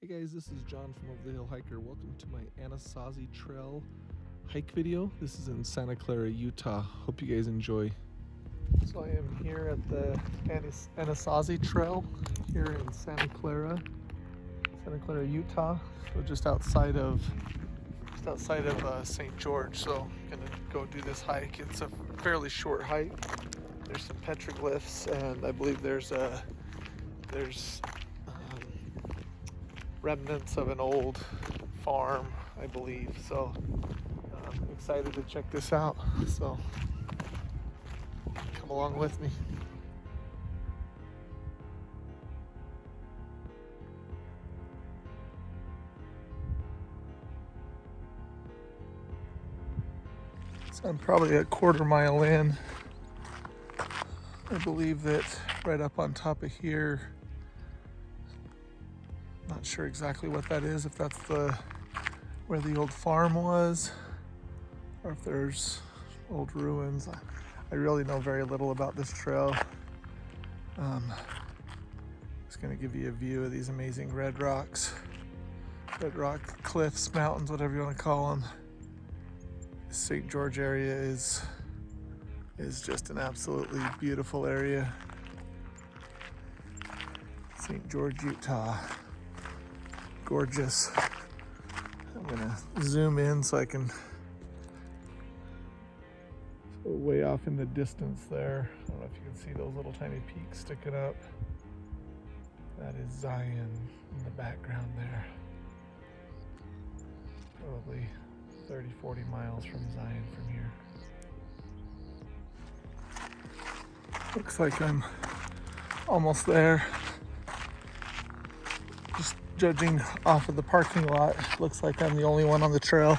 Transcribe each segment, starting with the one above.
Hey guys, this is John from Over the Hill Hiker. Welcome to my Anasazi Trail hike video. This is in Santa Clara, Utah. Hope you guys enjoy. So I am here at the Anasazi Trail here in Santa Clara, Utah. So just outside of St. George. So I'm gonna go do this hike. It's a fairly short hike. There's some petroglyphs, and I believe there's remnants of an old farm, I believe. So I'm excited to check this out. So come along with me. So I'm probably a quarter mile in. I believe that right up on top of here, not sure exactly what that is, if that's where the old farm was, or if there's old ruins. I really know very little about this trail. Just gonna give you a view of these amazing red rock cliffs, mountains, whatever you want to call them. The St. George area is just an absolutely beautiful area. St. George, Utah. Gorgeous. I'm gonna zoom in so I can go way off in the distance there. I don't know if you can see those little tiny peaks sticking up. That is Zion in the background there. Probably 30-40 miles from Zion from here. Looks like I'm almost there. Just judging off of the parking lot, looks like I'm the only one on the trail.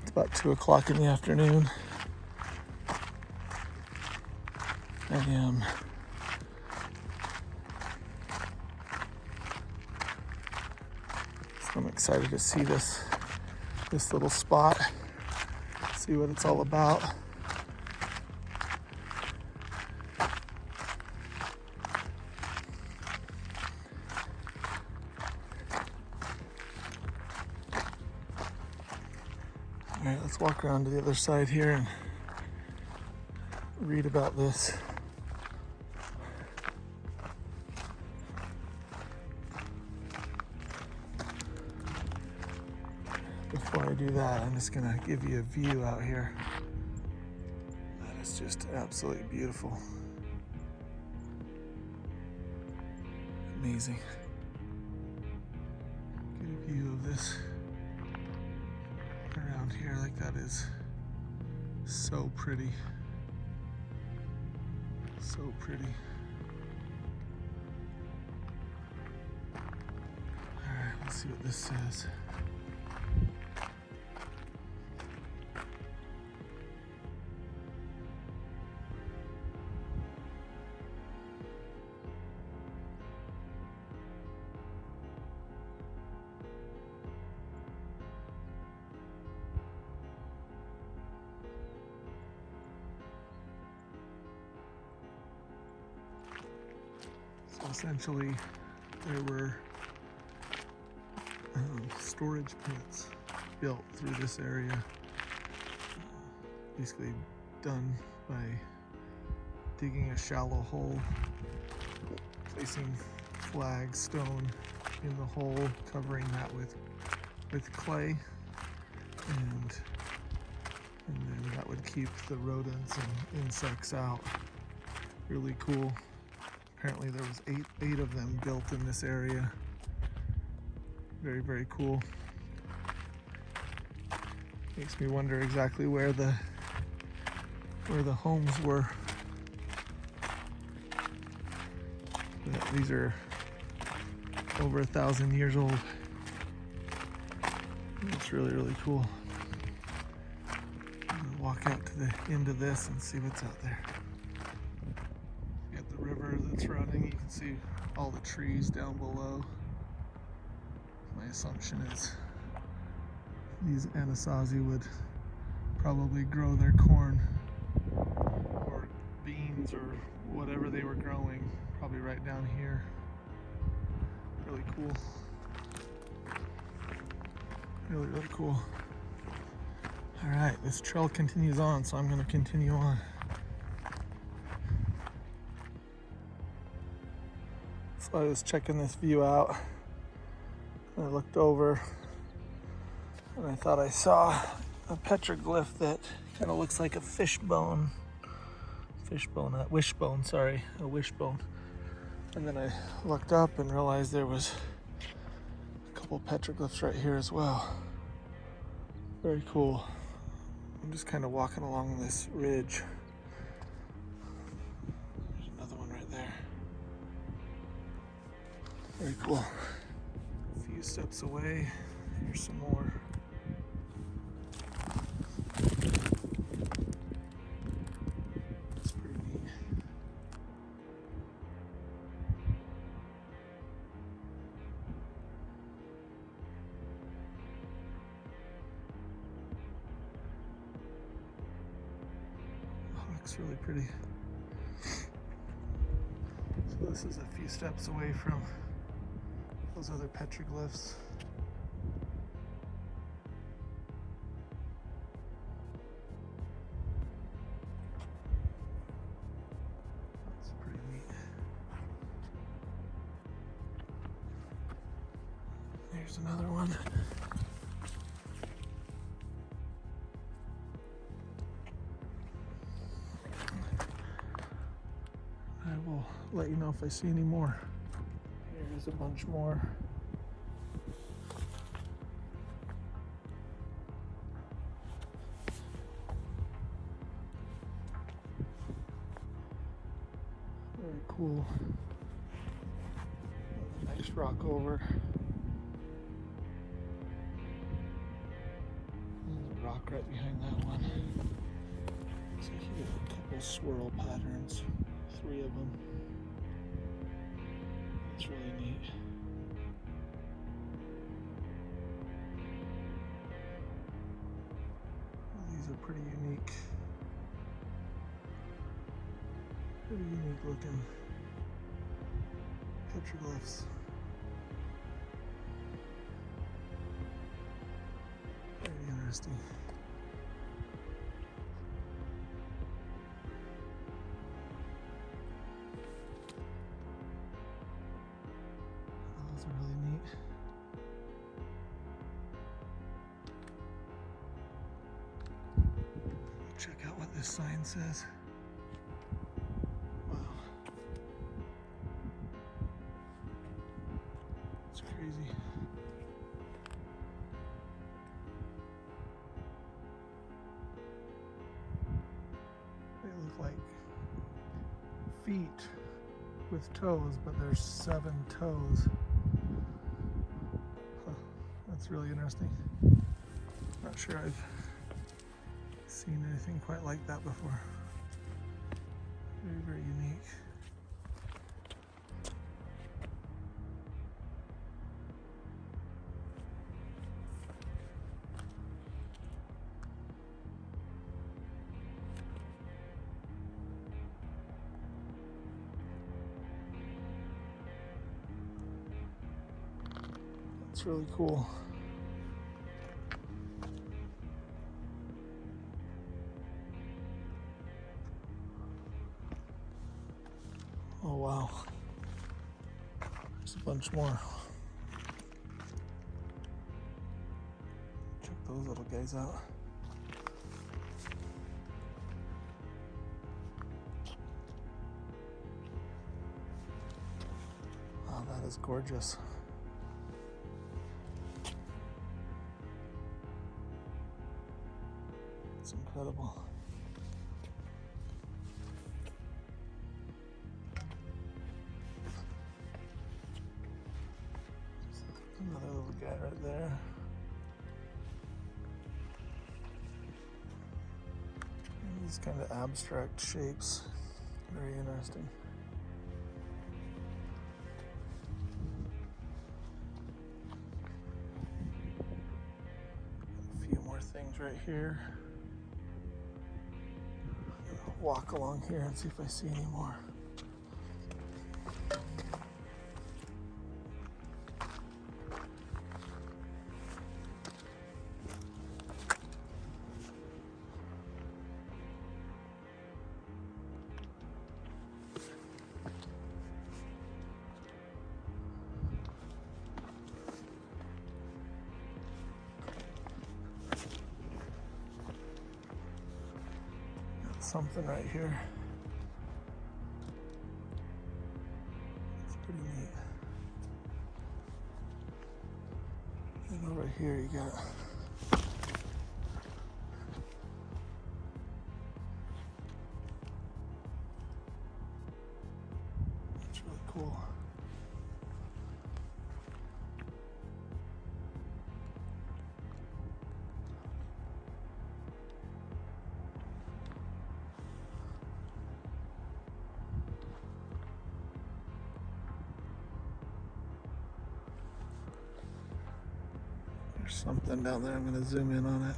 It's about 2 o'clock in the afternoon. I'm excited to see this little spot, see what it's all about. All right, let's walk around to the other side here and read about this. Before I do that, I'm just gonna give you a view out here. That is just absolutely beautiful. Amazing. Get a view of this around here. Like, that is so pretty. So pretty. All right, let's see what this says. So essentially, there were storage pits built through this area, basically done by digging a shallow hole, placing flagstone in the hole, covering that with clay, and then that would keep the rodents and insects out. Really cool. Apparently there was eight of them built in this area. Very, very cool. Makes me wonder exactly where the homes were. But these are over 1,000 years old. It's really, really cool. I'm gonna walk out to the end of this and see what's out there. You got the river that's running. You can see all the trees down below. My assumption is these Anasazi would probably grow their corn or beans or whatever they were growing, probably right down here. Really cool. Really, really cool. All right, this trail continues on, so I'm going to continue on. So I was checking this view out, and I looked over, and I thought I saw a petroglyph that kind of looks like a wishbone, a wishbone. And then I looked up and realized there was a couple petroglyphs right here as well. Very cool. I'm just kind of walking along this ridge. There's another one right there. Very cool. A few steps away, here's some more. It's pretty neat. Oh, looks really pretty. So this is a few steps away from those other petroglyphs. That's pretty neat. There's another one. I will let you know if I see any more. Here's a bunch more. Very cool. Nice rock over. There's a rock right behind that one. So here are a couple swirl patterns, 3 of them. That's really neat. These are pretty unique. Pretty unique looking petroglyphs. Very interesting. Those are really neat. Check out what this sign says. Wow. It's crazy. They look like feet with toes, but there's 7 toes. Huh. That's really interesting. Not sure I've seen anything quite like that before. Very, very unique. That's really cool. Oh wow, there's a bunch more. Check those little guys out. Wow, that is gorgeous. It's incredible. Another little guy right there. And these kind of abstract shapes. Very interesting. A few more things right here. walk along here and see if I see any more. Something right here. It's pretty neat. And over here you got it's really cool. There's something down there. I'm going to zoom in on it.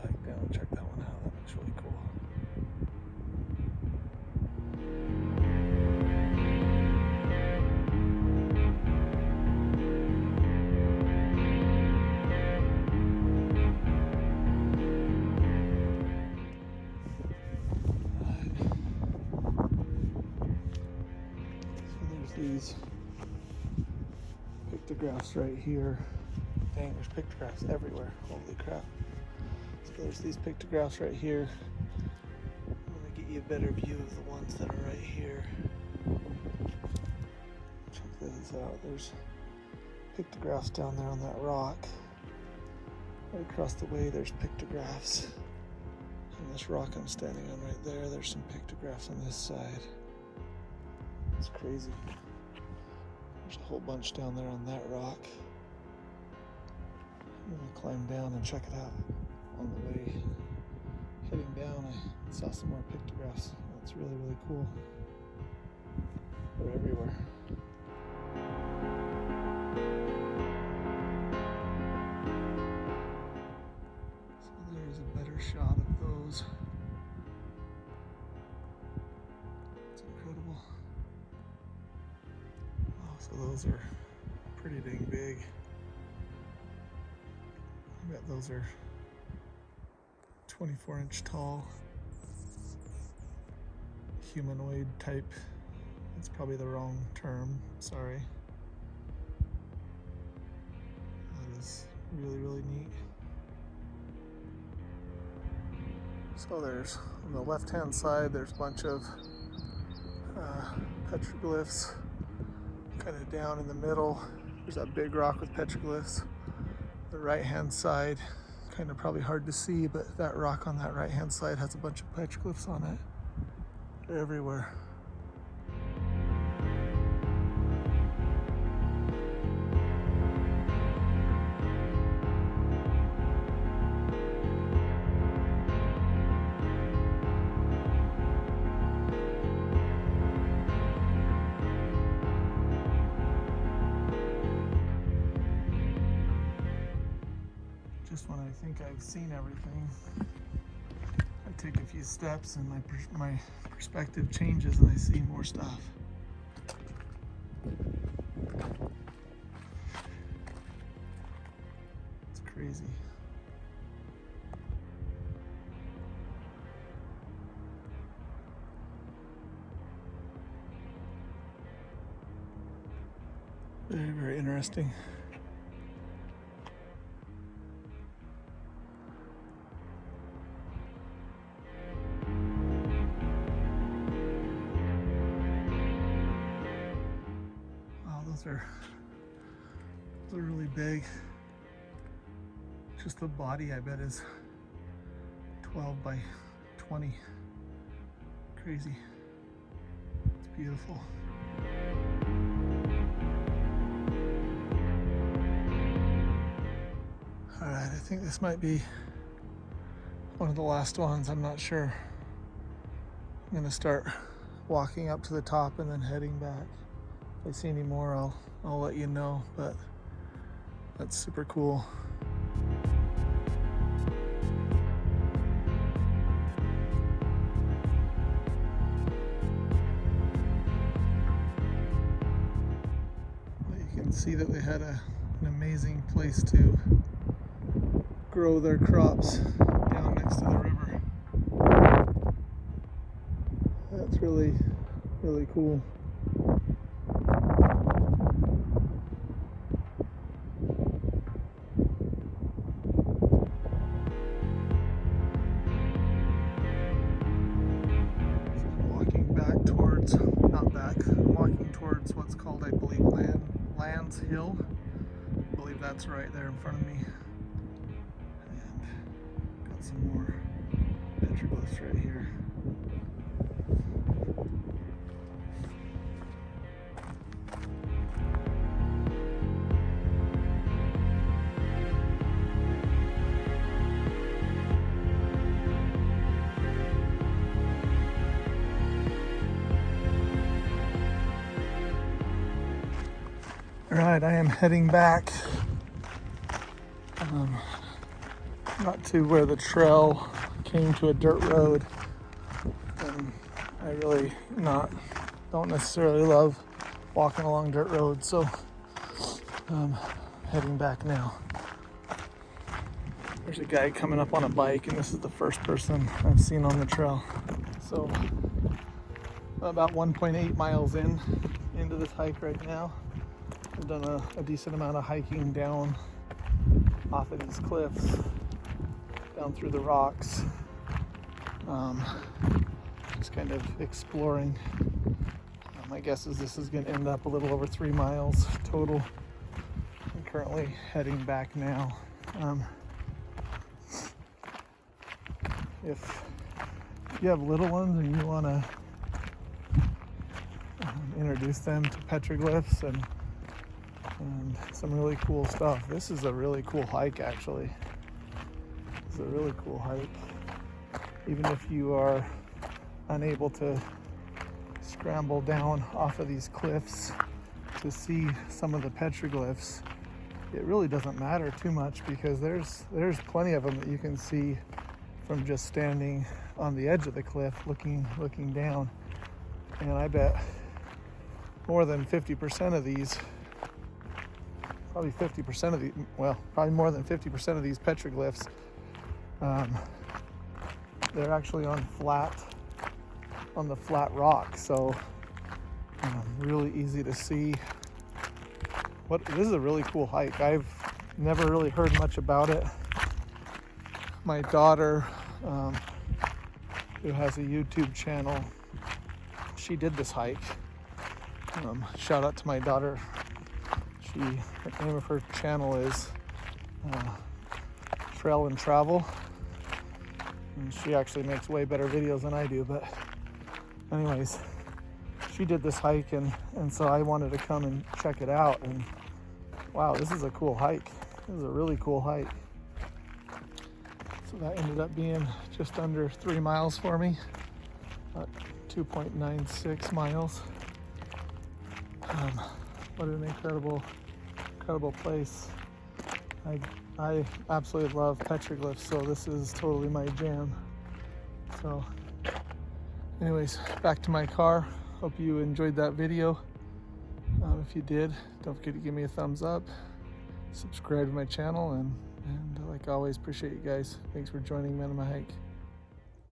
Bike down, check that one out. That looks really cool. These pictographs right here. Dang, there's pictographs everywhere. Holy crap. So there's these pictographs right here. I'm going to get you a better view of the ones that are right here. Check these out. There's pictographs down there on that rock. Right across the way there's pictographs. And this rock I'm standing on right there, there's some pictographs on this side. It's crazy. There's a whole bunch down there on that rock. I'm gonna climb down and check it out. On the way heading down, I saw some more pictographs. That's really, really cool. They're everywhere. So there's a better shot of those. It's incredible. So those are pretty dang big. I bet those are 24-inch tall. Humanoid type. That's probably the wrong term, sorry. That is really, really neat. So there's, on the left-hand side, there's a bunch of petroglyphs. Kind of down in the middle, there's that big rock with petroglyphs. The right-hand side, kind of probably hard to see, but that rock on that right-hand side has a bunch of petroglyphs on it. They're everywhere. Just when I think I've seen everything, I take a few steps and my perspective changes and I see more stuff. It's crazy. Very, very interesting. Those are really big. Just the body, I bet, is 12 by 20. Crazy. It's beautiful. All right, I think this might be one of the last ones. I'm not sure. I'm gonna start walking up to the top and then heading back. If I see any more, I'll let you know, but that's super cool. see that they had an amazing place to grow their crops down next to the river. That's really, really cool. Walking towards what's called, I believe, Land's Hill. I believe that's right there in front of me. And got some more petroglyphs right here. Alright, I am heading back, not to where the trail came to a dirt road. I really don't necessarily love walking along dirt roads, so I'm heading back now. There's a guy coming up on a bike, and this is the first person I've seen on the trail. So about 1.8 miles into this hike right now. I've done a decent amount of hiking down off of these cliffs, down through the rocks, just kind of exploring. My guess is this is going to end up a little over 3 miles total. I'm currently heading back now. If you have little ones and you want to introduce them to petroglyphs and some really cool stuff. This is a really cool hike, actually. It's a really cool hike. Even if you are unable to scramble down off of these cliffs to see some of the petroglyphs, it really doesn't matter too much, because there's plenty of them that you can see from just standing on the edge of the cliff looking down. And I bet more than 50% of these, probably more than 50% of these petroglyphs, they're actually on the flat rock, so really easy to see. This is a really cool hike. I've never really heard much about it. My daughter, who has a YouTube channel, she did this hike. Shout out to my daughter. The name of her channel is Trail and Travel, and she actually makes way better videos than I do. But anyways, she did this hike, and so I wanted to come and check it out. And wow, this is a cool hike. This is a really cool hike. So that ended up being just under 3 miles for me, about 2.96 miles. What an incredible place. I absolutely love petroglyphs, so this is totally my jam. So anyways, back to my car. Hope you enjoyed that video. If you did, don't forget to give me a thumbs up, subscribe to my channel, and like always, appreciate you guys. Thanks for joining me on my hike.